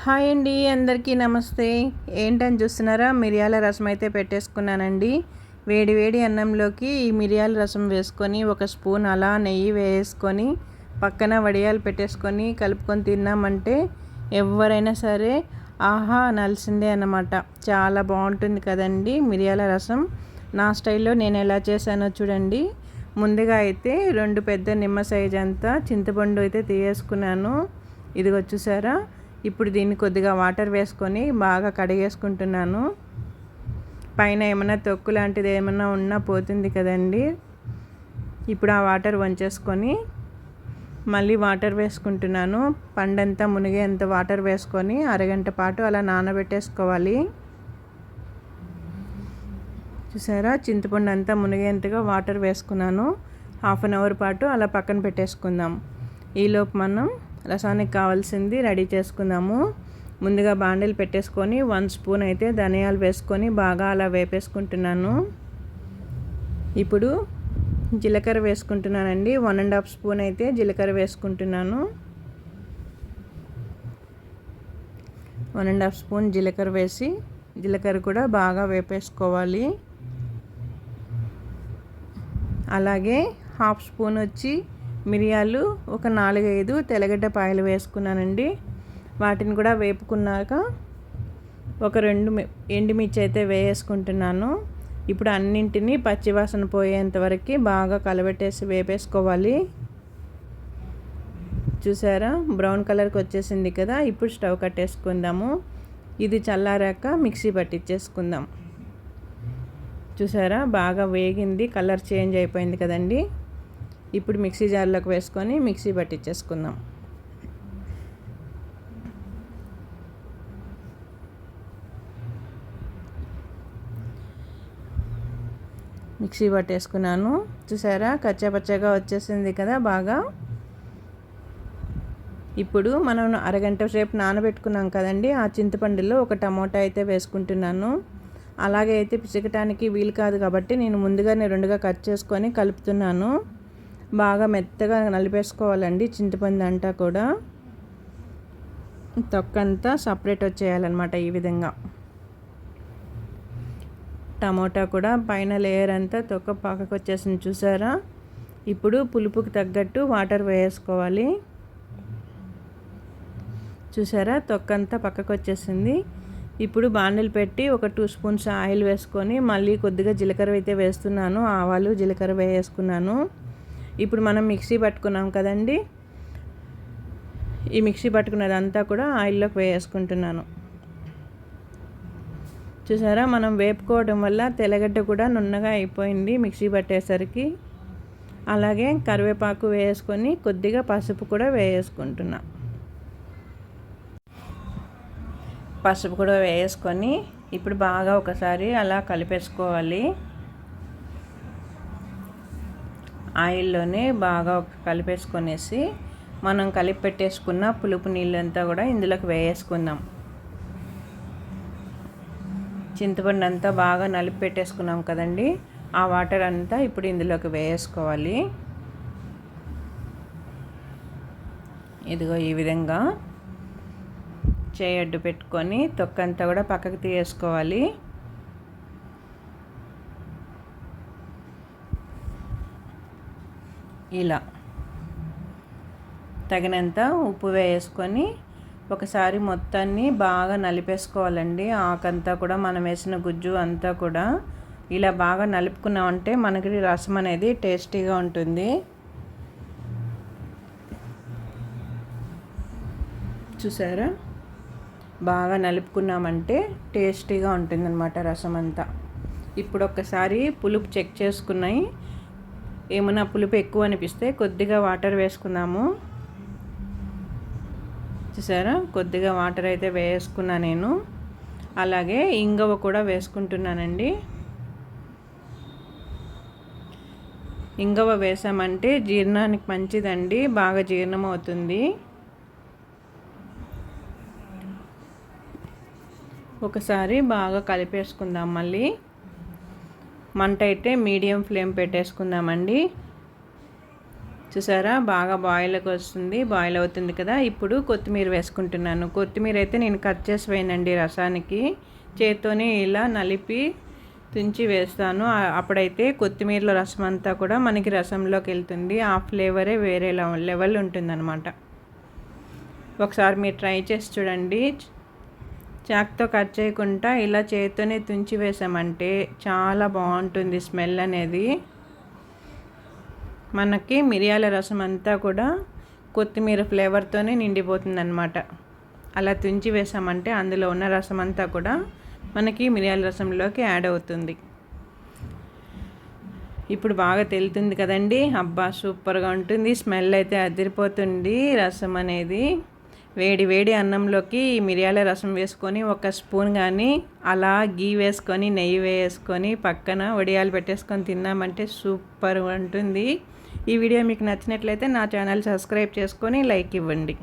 Hi అండి, అందరికీ నమస్తే. ఏంటని చూస్తున్నారా, మిరియాల రసం అయితే పెట్టేసుకున్నానండి. వేడి వేడి అన్నంలోకి ఈ మిరియాల రసం వేసుకొని ఒక స్పూన్ అలా నెయ్యి వేసుకొని పక్కన వడియాలు పెట్టేసుకొని కలుపుకొని తిన్నామంటే ఎవరైనా సరే ఆహా అనాల్సిందే అన్నమాట. చాలా బాగుంటుంది కదండి మిరియాల రసం. నా స్టైల్లో నేను ఎలా చేశానో చూడండి. ముందుగా అయితే 2 పెద్ద నిమ్మ సైజ్ అంతా చింతపండు అయితే తీసేసుకున్నాను. ఇదిగో చూసారా. ఇప్పుడు దీన్ని కొద్దిగా వాటర్ వేసుకొని బాగా కడిగేసుకుంటున్నాను. పైన ఏమైనా తొక్కు లాంటిది ఏమైనా ఉన్నా పోతుంది కదండి. ఇప్పుడు ఆ వాటర్ వంచేసుకొని మళ్ళీ వాటర్ వేసుకుంటున్నాను. పండంతా మునిగేంత వాటర్ వేసుకొని అరగంట పాటు అలా నానబెట్టేసుకోవాలి. చూసారా, చింతపండు అంతా మునిగేంతగా వాటర్ వేసుకున్నాను. 1/2 అవర్ పాటు అలా పక్కన పెట్టేసుకుందాం. ఈలోపు మనం రసానికి కావాల్సింది రెడీ చేసుకుందాము. ముందుగా బాండిల్ పెట్టేసుకొని 1 స్పూన్ అయితే ధనియాలు వేసుకొని బాగా అలా వేపేసుకుంటున్నాను. ఇప్పుడు జీలకర్ర వేసుకుంటున్నానండి. 1.5 స్పూన్ అయితే జీలకర్ర వేసుకుంటున్నాను. 1.5 స్పూన్ జీలకర్ర వేసి జీలకర్ర కూడా బాగా వేపేసుకోవాలి. అలాగే 1/2 స్పూన్ వచ్చి మిరియాలు, ఒక 4-5 తెల్లగడ్డ పాయలు వేసుకున్నానండి. వాటిని కూడా వేపుకున్నాక ఒక 2 ఎండుమిర్చి అయితే వేసుకుంటున్నాను. ఇప్పుడు అన్నింటినీ పచ్చివాసన పోయేంత వరకు బాగా కలబెట్టేసి వేపేసుకోవాలి. చూసారా, బ్రౌన్ కలర్కి వచ్చేసింది కదా. ఇప్పుడు స్టవ్ కట్టేసుకుందాము. ఇది చల్లారాక మిక్సీ పట్టించేసుకుందాం. చూసారా, బాగా వేగింది, కలర్ చేంజ్ అయిపోయింది కదండి. ఇప్పుడు మిక్సీ జార్లోకి వేసుకొని మిక్సీ పట్టించేసుకుందాం. మిక్సీ పట్టేసుకున్నాను. చూసారా, కచ్చాపచ్చగా వచ్చేసింది కదా బాగా. ఇప్పుడు మనం అరగంట సేపు నానబెట్టుకున్నాం కదండి. ఆ చింతపండులో ఒక టమోటా అయితే వేసుకుంటున్నాను. అలాగే అయితే పిసకటానికి వీలు కాదు కాబట్టి నేను ముందుగానే 2గా కట్ చేసుకొని కలుపుతున్నాను. బాగా మెత్తగా నలిపేసుకోవాలండి చింతపండు అంతా కూడా. తొక్కంతా సపరేట్ వచ్చేయాలన్నమాట. ఈ విధంగా టమోటా కూడా పైన లేయర్ అంతా తొక్క పక్కకు వచ్చేసింది. చూసారా, ఇప్పుడు పులుపుకి తగ్గట్టు వాటర్ వేసుకోవాలి. చూసారా, తొక్కంతా పక్కకు వచ్చేసింది. ఇప్పుడు బాండిల్ పెట్టి ఒక 2 స్పూన్స్ ఆయిల్ వేసుకొని మళ్ళీ కొద్దిగా జీలకర్ర అయితే వేస్తున్నాను. ఆవాలు, జీలకర్ర వేసుకున్నాను. ఇప్పుడు మనం మిక్సీ పట్టుకున్నాం కదండి. ఈ మిక్సీ పట్టుకున్నదంతా కూడా ఆయిల్లోకి వేసుకుంటున్నాను. చూసారా, మనం వేపుకోవడం వల్ల తెల్లగడ్డ కూడా నున్నగా అయిపోయింది మిక్సీ పట్టేసరికి. అలాగే కరివేపాకు వేసుకొని కొద్దిగా పసుపు కూడా వేసుకుంటున్నా. పసుపు కూడా వేసుకొని ఇప్పుడు బాగా ఒకసారి అలా కలిపేసుకోవాలి. ఆయిల్లోనే బాగా కలిపేసుకొనేసి మనం కలిపి పెట్టేసుకున్న పులుపు నీళ్ళంతా కూడా ఇందులోకి వేసుకుందాం. చింతపండు అంతా బాగా నలిపి పెట్టేసుకున్నాం కదండి. ఆ వాటర్ అంతా ఇప్పుడు ఇందులోకి వేసుకోవాలి. ఇదిగో ఈ విధంగా చేయడ్డు పెట్టుకొని తొక్కంతా కూడా పక్కకు తీసేసుకోవాలి. ఇలా తగినంత ఉప్పు వేసుకొని ఒకసారి మొత్తాన్ని బాగా నలిపేసుకోవాలండి. ఆకంతా కూడా మనం వేసిన గుజ్జు అంతా కూడా ఇలా బాగా నలుపుకున్నామంటే మనకి రసం అనేది టేస్టీగా ఉంటుంది. చూసారా, బాగా నలుపుకున్నామంటే టేస్టీగా ఉంటుందన్నమాట రసం అంతా. ఇప్పుడు ఒక్కసారి పులుపు చెక్ చేసుకున్నాయి. ఏమైనా పులుపు ఎక్కువ అనిపిస్తే కొద్దిగా వాటర్ వేసుకుందాము. చూసారా, కొద్దిగా వాటర్ అయితే వేసుకున్నా నేను. అలాగే ఇంగువ కూడా వేసుకుంటున్నానండి. ఇంగువ వేసామంటే జీర్ణానికి మంచిదండి, బాగా జీర్ణం అవుతుంది. ఒకసారి బాగా కలిపేసుకుందాం. మళ్ళీ మంట అయితే మీడియం ఫ్లేమ్ పెట్టేసుకుందామండి. చూసారా బాగా బాయిల్కి వస్తుంది, బాయిల్ అవుతుంది కదా. ఇప్పుడు కొత్తిమీర వేసుకుంటున్నాను. కొత్తిమీర అయితే నేను కట్ చేసి వేయనండి రసానికి, చేత్తోనే ఇలా నలిపి తుంచి వేస్తాను. అప్పుడైతే కొత్తిమీరలో రసం అంతా కూడా మనకి రసంలోకి వెళ్తుంది. ఆ ఫ్లేవరే వేరే లెవెల్ ఉంటుందన్నమాట. ఒకసారి మీరు ట్రై చేసి చూడండి. చాక్తో కట్ చేయకుండా ఇలా చేత్తోనే తుంచి వేసామంటే చాలా బాగుంటుంది స్మెల్ అనేది. మనకి మిరియాల రసం అంతా కూడా కొత్తిమీర ఫ్లేవర్తోనే నిండిపోతుంది అన్నమాట. అలా తుంచి వేసామంటే అందులో ఉన్న రసం అంతా కూడా మనకి మిరియాల రసంలోకి యాడ్ అవుతుంది. ఇప్పుడు బాగా తెలుతుంది కదండి. అబ్బా సూపర్గా ఉంటుంది, స్మెల్ అయితే అదిరిపోతుంది. రసం అనేది వేడి వేడి అన్నంలోకి మిరియాల రసం వేసుకొని ఒక స్పూన్ కానీ అలా గీ వేసుకొని నెయ్యి వేసుకొని పక్కన వడియాలు పెట్టేసుకొని తిన్నామంటే సూపర్గా ఉంటుంది. ఈ వీడియో మీకు నచ్చినట్లయితే నా ఛానల్ సబ్స్క్రైబ్ చేసుకొని లైక్ ఇవ్వండి.